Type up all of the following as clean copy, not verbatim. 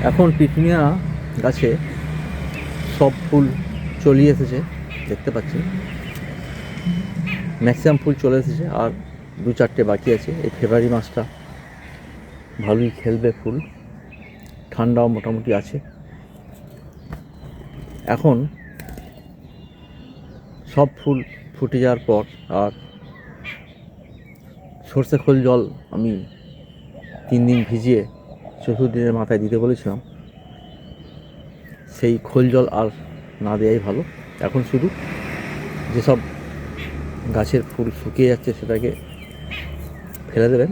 এখন পিটুনিয়া গাছে সব ফুল চলিয়ে এসেছে, দেখতে পাচ্ছি ম্যাক্সিমাম ফুল চলে এসেছে, আর 2-4টে বাকি আছে। এই ফেব্রুয়ারি মাসটা ভালোই খেলবে ফুল, ঠান্ডাও মোটামুটি আছে। এখন সব ফুল ফুটে যাওয়ার পর আর সর্ষে খোল জল আমি 3 দিন ভিজিয়ে 4th দিনের মাথায় দিতে বলেছিলাম, সেই খোল জল আর না দেওয়াই ভালো। এখন শুধু যেসব গাছের ফুল শুকিয়ে যাচ্ছে সেটাকে ফেলে দেবেন।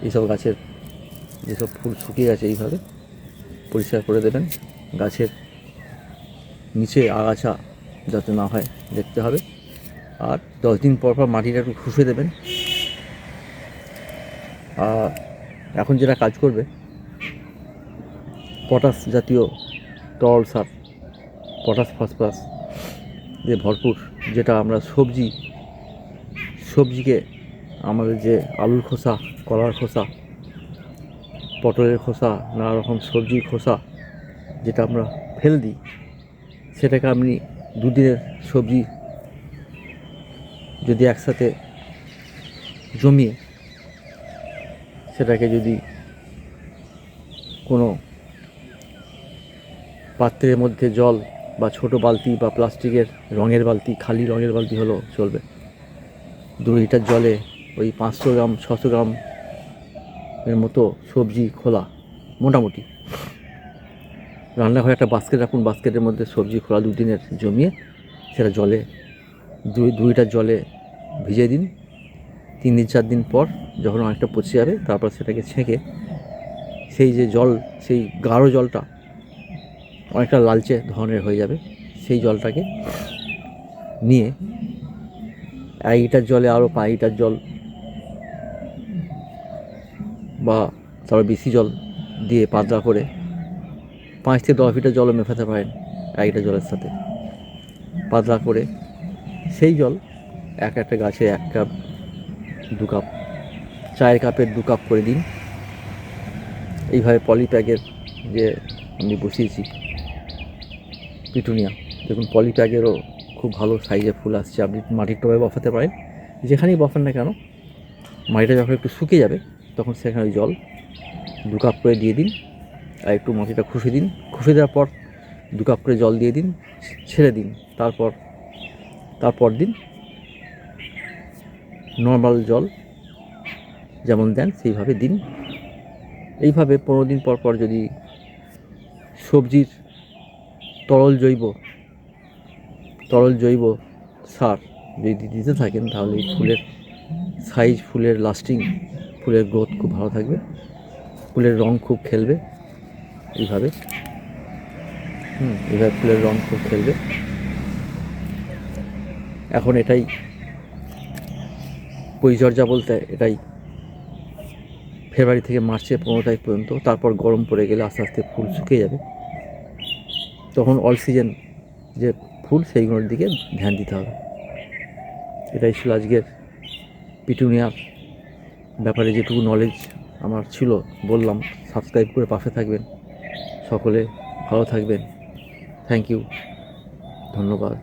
এইসব গাছের যেসব ফুল শুকিয়ে গেছে এইভাবে পরিষ্কার করে দেবেন। গাছের নিচে আগাছা যাতে না হয় দেখতে হবে। আর 10 দিন পর পর মাটিটা একটু খুশে দেবেন। আর এখন যেটা কাজ করবে, পটাশ জাতীয় তরল সার, পটাশ ফসফরাস দিয়ে ভরপুর, যেটা আমরা সবজিকে আমাদের যে আলুর খোসা, কলার খোসা, পটলের খোসা, নানা রকম সবজির খোসা যেটা আমরা ফেলে দিই, সেটাকে আপনি 2 দিনের সবজি যদি একসাথে জমিয়ে সেটাকে যদি কোনো পাত্রের মধ্যে জল বা ছোট বালতি বা প্লাস্টিকের রঙের বালতি, খালি রঙের বালতি হলেও চলবে, 2 লিটার জলে ওই 500 গ্রাম 600 গ্রাম এর মতো সবজি খোলা, মোটামুটি রান্নাঘরে একটা বাস্কেট রাখুন, বাস্কেটের মধ্যে সবজি খোলা 2 দিনের জমিয়ে সেটা জলে 2 লিটার জলে ভিজিয়ে দিন। 3 দিন 4 দিন পর যখন অনেকটা পচে যাবে, তারপর সেটাকে ছেঁকে সেই যে জল, সেই গাঢ় জলটা অনেকটা লালচে ধরনের হয়ে যাবে, সেই জলটাকে নিয়ে 1 লিটার জলে আরও 5 লিটার জল বা তারপর বেশি জল দিয়ে পাতলা করে 5 থেকে 10 লিটার জলও মেশাতে পারেন 1 লিটার জলের সাথে, পাতলা করে সেই জল একটা গাছে 1 কাপ 2 কাপ, চায়ের কাপের 2 কাপ করে দিন। এইভাবে পলিপ্যাকের যে আমি বসিয়েছি পিটুনিয়া, দেখুন পলিপ্যাকেরও খুব ভালো সাইজে ফুল আসছে। আপনি মাটির টবে বসাতে পারেন, যেখানেই বসান না কেন, মাটিটা যখন একটু শুকিয়ে যাবে তখন সেখানে ওই জল 2 কাপ করে দিয়ে দিন, আর একটু মাটিটা খুশে দিন। খুশে দেওয়ার পর 2 কাপ করে জল দিয়ে দিন, ছেড়ে দিন। তারপর দিন নর্মাল জল যেমন দেন সেইভাবে দিন। এইভাবে 15 দিন পর পর যদি সবজির তরল জৈব সার যদি দিতে থাকেন, তাহলে এই ফুলের সাইজ, ফুলের লাস্টিং, ফুলের গ্রোথ খুব ভালো থাকবে, ফুলের রং খুব খেলবে। এইভাবে ফুলের রং খুব খেলবে। এখন এটাই পরিচর্যা বলতে এটাই ফেব্রুয়ারি থেকে মার্চের 15 তারিখ পর্যন্ত। তারপর গরম পড়ে গেলে আস্তে আস্তে ফুল শুকিয়ে যাবে, তখন অল সিজন যে ফুল সেইগুলোর দিকে ধ্যান দিতে হবে। এটাই ছিল আজকের পিটুনিয়ার ব্যাপারে যেটুকু নলেজ আমার ছিল বললাম। সাবস্ক্রাইব করে পাশে থাকবেন, সকলে ভালো থাকবেন। থ্যাংক ইউ, ধন্যবাদ।